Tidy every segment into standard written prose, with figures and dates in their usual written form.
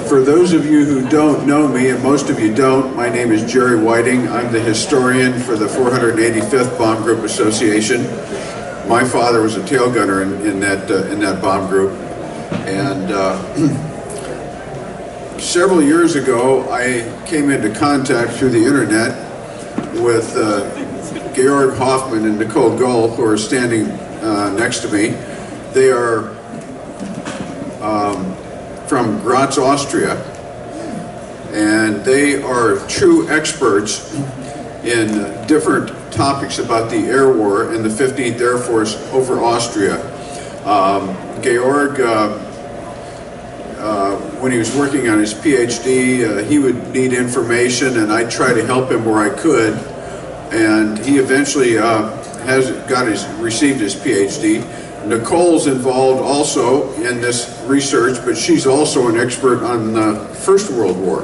For those of you who don't know me, and most of you don't, my name is Jerry Whiting. I'm the historian for the 485th Bomb Group Association. My father was a tail gunner in that bomb group, and several years ago I came into contact through the internet with Georg Hoffmann and Nicole Goll, who are standing next to me. They are from Graz, Austria, and they are true experts in different topics about the air war in the 15th Air Force over Austria. Georg, when he was working on his PhD, he would need information, and I'd try to help him where I could, and he eventually received his PhD. Nicole's involved also in this research, but she's also an expert on the First World War.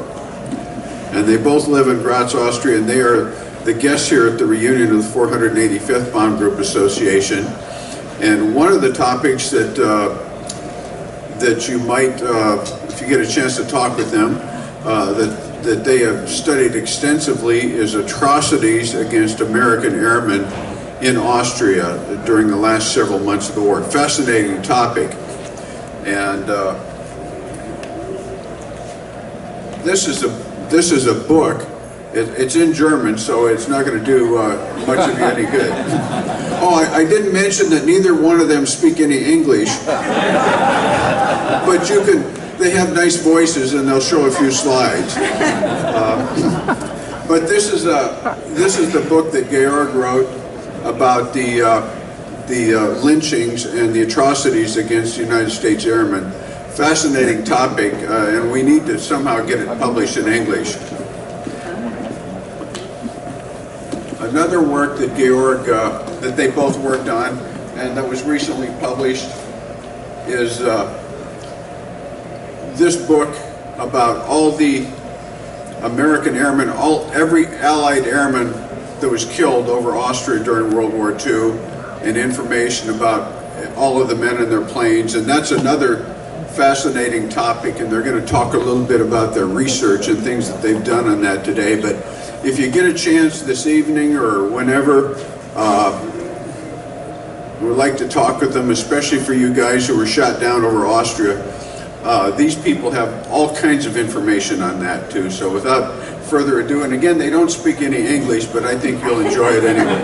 And they both live in Graz, Austria, and they are the guests here at the reunion of the 485th Bomb Group Association. And one of the topics that you might, if you get a chance to talk with them, that they have studied extensively is atrocities against American airmen in Austria during the last several months of the war. Fascinating topic. And this is a book. It's in German, so it's not going to do much of you any good. Oh, I didn't mention that neither one of them speak any English, but they have nice voices and they'll show a few slides. But this is the book that Georg wrote about the lynchings and the atrocities against United States airmen. Fascinating topic, and we need to somehow get it published in English. Another work that Georg, that they both worked on, and that was recently published, is this book about all the American airmen, every Allied airman that was killed over Austria during World War II, and information about all of the men in their planes. And that's another fascinating topic, and they're going to talk a little bit about their research and things that they've done on that today. But if you get a chance this evening or whenever, we'd like to talk with them, especially for you guys who were shot down over Austria. These people have all kinds of information on that too. So without further ado, and again, they don't speak any English, but I think you'll enjoy it anyway.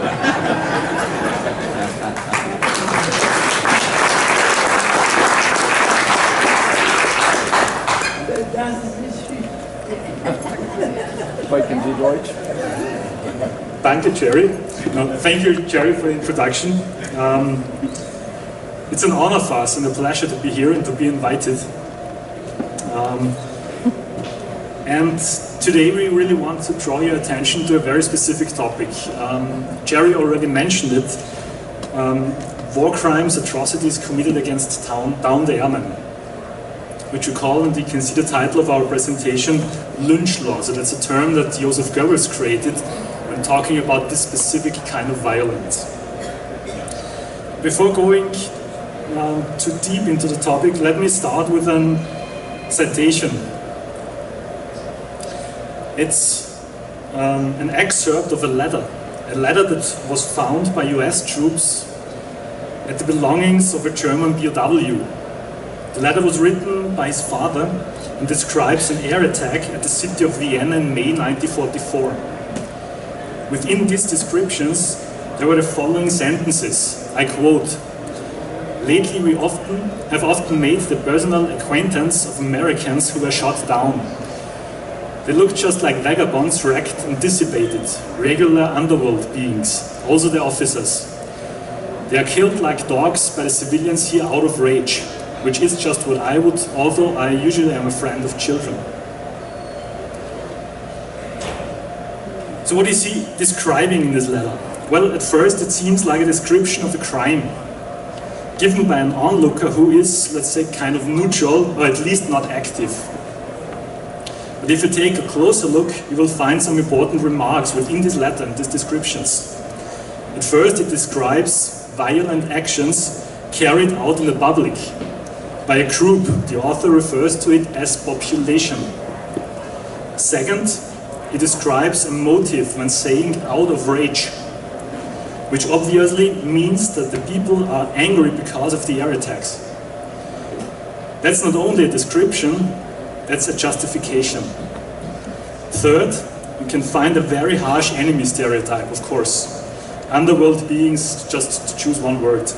Sprechen Sie Deutsch? Danke, Jerry. No, thank you, Jerry, for the introduction. It's an honor for us and a pleasure to be here and to be invited. And today we really want to draw your attention to a very specific topic. Jerry already mentioned it. War crimes, atrocities committed against downed airmen, which we call, and you can see the title of our presentation, Lynch Law. So that's a term that Joseph Goebbels created when talking about this specific kind of violence. Before going too deep into the topic, let me start with a citation. It's an excerpt of a letter that was found by US troops at the belongings of a German POW. The letter was written by his father and describes an air attack at the city of Vienna in May 1944. Within these descriptions, there were the following sentences. I quote, "Lately we have often made the personal acquaintance of Americans who were shot down. They look just like vagabonds, wrecked and dissipated, regular underworld beings, also the officers. They are killed like dogs by the civilians here out of rage, which is just what I would, although I usually am a friend of children." So what is he describing in this letter? Well, at first it seems like a description of a crime, given by an onlooker who is, let's say, kind of neutral, or at least not active. But if you take a closer look, you will find some important remarks within this letter and these descriptions. At first it describes violent actions carried out in the public by a group. The author refers to it as population. Second, it describes a motive when saying out of rage, which obviously means that the people are angry because of the air attacks. That's not only a description, that's a justification. Third, you can find a very harsh enemy stereotype, of course. Underworld beings, just to choose one word.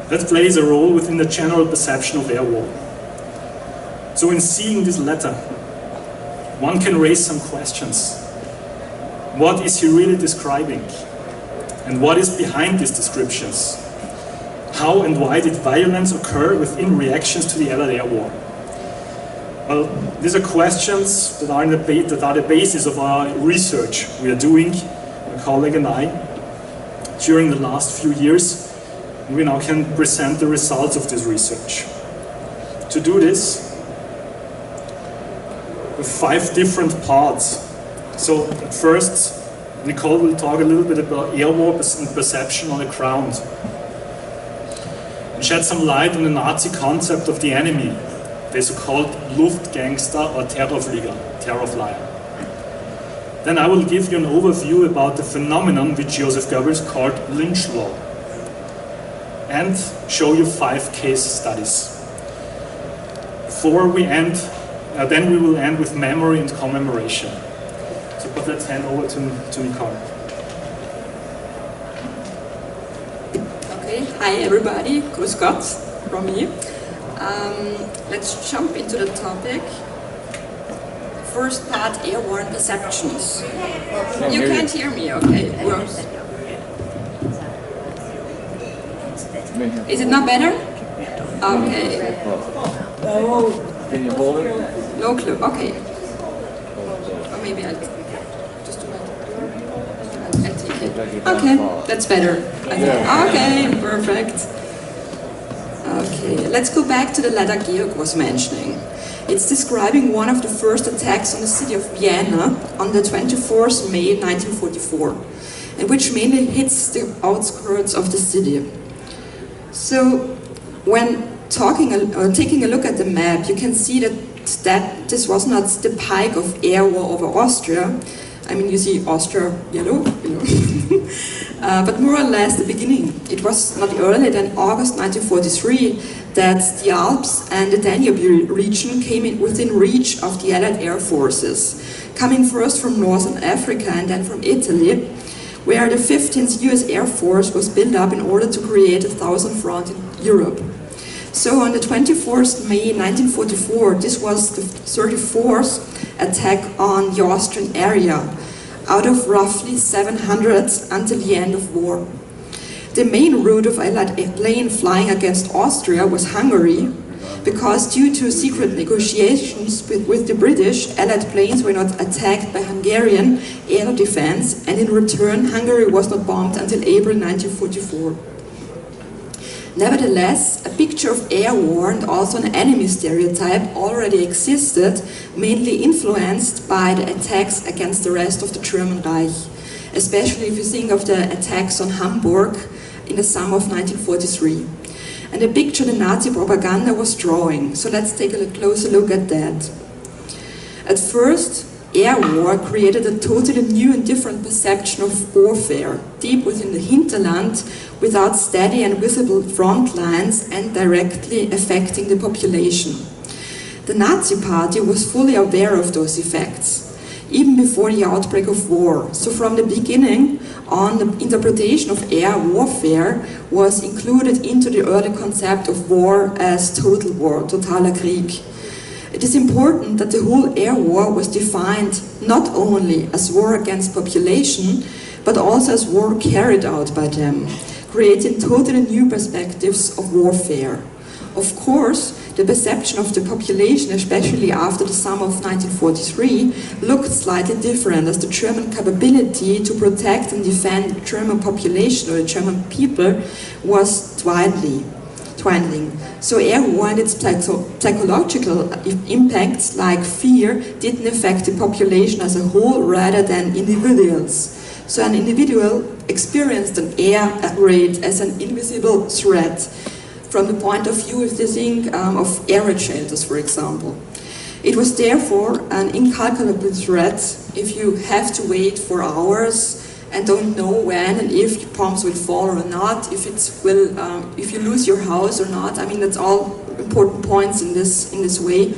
That plays a role within the general perception of air war. So in seeing this letter, one can raise some questions. What is he really describing? And what is behind these descriptions? How and why did violence occur within reactions to the Allied air war? Well, these are questions that are the basis of our research we are doing, my colleague and I, during the last few years. We now can present the results of this research. To do this, with 5 different parts. So at first, Nicole will talk a little bit about air war and perception on the ground, and shed some light on the Nazi concept of the enemy, the so-called Luftgangster or Terrorflieger, terror flyer. Then I will give you an overview about the phenomenon which Joseph Goebbels called lynch law, and show you 5 case studies. Before we end, then we will end with memory and commemoration. So let's hand over to Nicole. Okay, hi everybody, grüß Gott from me. Let's jump into the topic. First part, air war and perceptions. You can't hear me, okay? Is it not better? Okay. Can you hold it? No clue, okay. Or maybe I'll just do that. I'll take it. Okay, that's better. Okay, perfect. Okay, let's go back to the letter Georg was mentioning. It's describing one of the first attacks on the city of Vienna on the 24th May 1944, and which mainly hits the outskirts of the city. So, when taking a look at the map, you can see that this was not the peak of air war over Austria. I mean, you see Austria yellow, but more or less the beginning. It was not earlier than August 1943 that the Alps and the Danube region came within reach of the Allied air forces, coming first from Northern Africa and then from Italy, where the 15th US Air Force was built up in order to create a Southern Front in Europe. So on the 24th May 1944, this was the 34th attack on the Austrian area, out of roughly 700 until the end of war. The main route of Allied plane flying against Austria was Hungary, because due to secret negotiations with the British, Allied planes were not attacked by Hungarian air defense, and in return Hungary was not bombed until April 1944. Nevertheless, a picture of air war and also an enemy stereotype already existed, mainly influenced by the attacks against the rest of the German Reich, especially if you think of the attacks on Hamburg in the summer of 1943. And the picture the Nazi propaganda was drawing, so let's take a closer look at that. At first, air war created a totally new and different perception of warfare, deep within the hinterland, without steady and visible front lines and directly affecting the population. The Nazi Party was fully aware of those effects, even before the outbreak of war. So from the beginning on, the interpretation of air warfare was included into the early concept of war as total war, totaler Krieg. It is important that the whole air war was defined not only as war against population, but also as war carried out by them, creating totally new perspectives of warfare. Of course, the perception of the population, especially after the summer of 1943, looked slightly different, as the German capability to protect and defend the German population or the German people was dwindling. So air war and its psychological impacts, like fear, didn't affect the population as a whole rather than individuals. So an individual experienced an air raid as an invisible threat. from the point of view, if you think of air raid shelters, for example. It was therefore an incalculable threat if you have to wait for hours and don't know when and if your bombs will fall or not, if you lose your house or not. I mean, that's all important points in this way.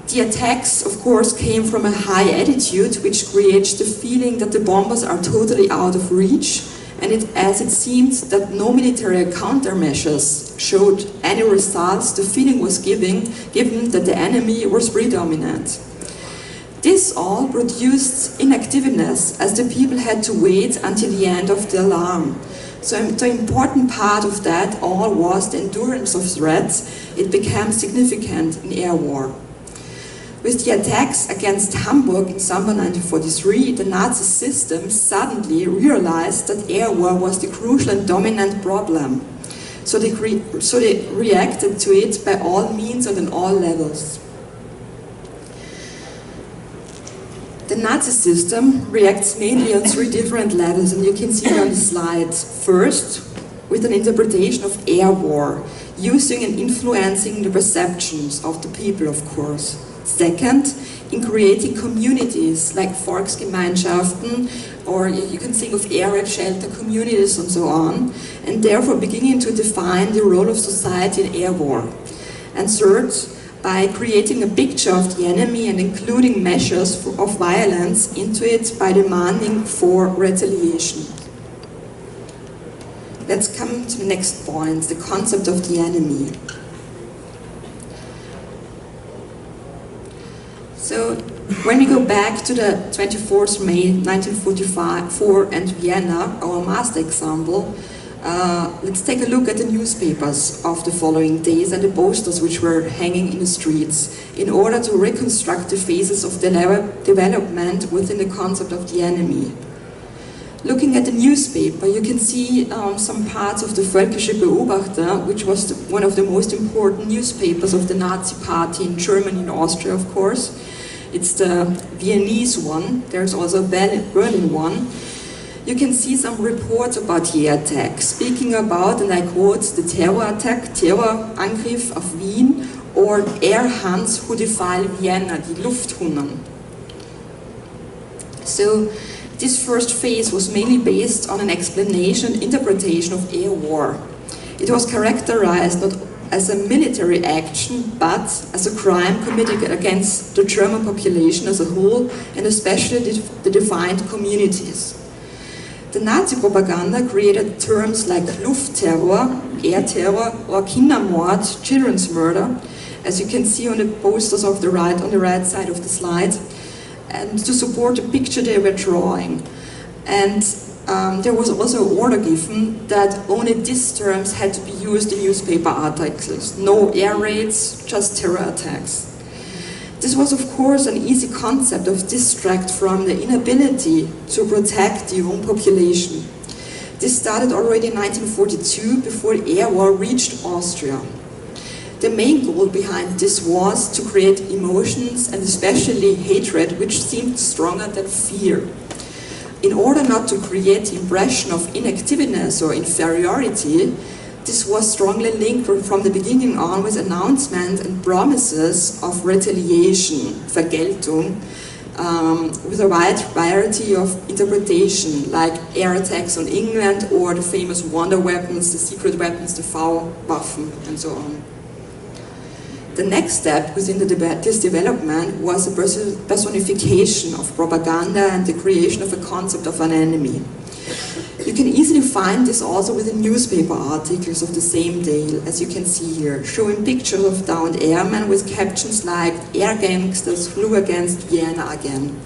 The attacks, of course, came from a high attitude, which creates the feeling that the bombers are totally out of reach, and as it seemed that no military countermeasures showed any results, the feeling was given that the enemy was predominant. This all produced inactiveness, as the people had to wait until the end of the alarm. So the important part of that all was the endurance of threats. It became significant in air war. With the attacks against Hamburg in summer 1943, the Nazi system suddenly realized that air war was the crucial and dominant problem. So they reacted to it by all means and on all levels. The Nazi system reacts mainly on 3 different levels, and you can see it on the slide. First, with an interpretation of air war, using and influencing the perceptions of the people, of course. Second, in creating communities like Volksgemeinschaften, or you can think of air raid shelter communities and so on, and therefore beginning to define the role of society in air war. And third, by creating a picture of the enemy and including measures of violence into it by demanding for retaliation. Let's come to the next point, the concept of the enemy. So, when we go back to the 24th May 1944 and Vienna, our master example, let's take a look at the newspapers of the following days and the posters which were hanging in the streets in order to reconstruct the phases of the development within the concept of the enemy. Looking at the newspaper, you can see some parts of the Völkische Beobachter, which was one of the most important newspapers of the Nazi Party in Germany and Austria, of course. It's the Viennese one. There's also a Berlin one. You can see some reports about the attack, speaking about, and I quote, the terror attack, Terrorangriff auf Wien, or Air Huns who defile Vienna, die Lufthunnen. So, this first phase was mainly based on an explanation, interpretation of air war. It was characterized not as a military action, but as a crime committed against the German population as a whole, and especially the defined communities. The Nazi propaganda created terms like Luftterror, air terror, or Kindermord, children's murder, as you can see on the posters on the right side of the slide, and to support the picture they were drawing. And there was also an order given that only these terms had to be used in newspaper articles. No air raids, just terror attacks. This was, of course, an easy concept of distract from the inability to protect the own population. This started already in 1942, before the air war reached Austria. The main goal behind this was to create emotions, and especially hatred, which seemed stronger than fear. In order not to create the impression of inactiveness or inferiority, this was strongly linked from the beginning on with announcements and promises of retaliation, Vergeltung, with a wide variety of interpretation, like air attacks on England or the famous wonder weapons, the secret weapons, the V-Waffen, and so on. The next step within this development was a personification of propaganda and the creation of a concept of an enemy. You can easily find this also within newspaper articles of the same day, as you can see here, showing pictures of downed airmen with captions like "Air gangsters flew against Vienna again."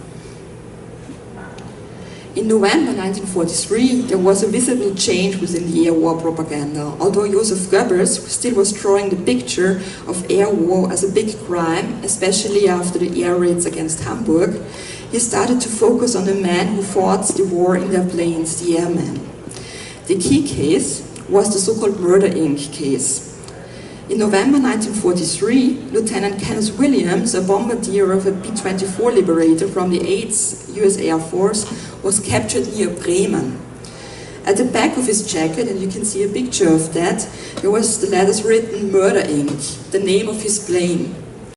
In November 1943, there was a visible change within the air war propaganda. Although Joseph Goebbels still was drawing the picture of air war as a big crime, especially after the air raids against Hamburg, he started to focus on the men who fought the war in their planes, the airmen. The key case was the so-called Murder Inc. case. In November 1943, Lieutenant Kenneth Williams, a bombardier of a B-24 Liberator from the 8th US Air Force, was captured near Bremen. At the back of his jacket, and you can see a picture of that, there was the letters written Murder Inc., the name of his plane.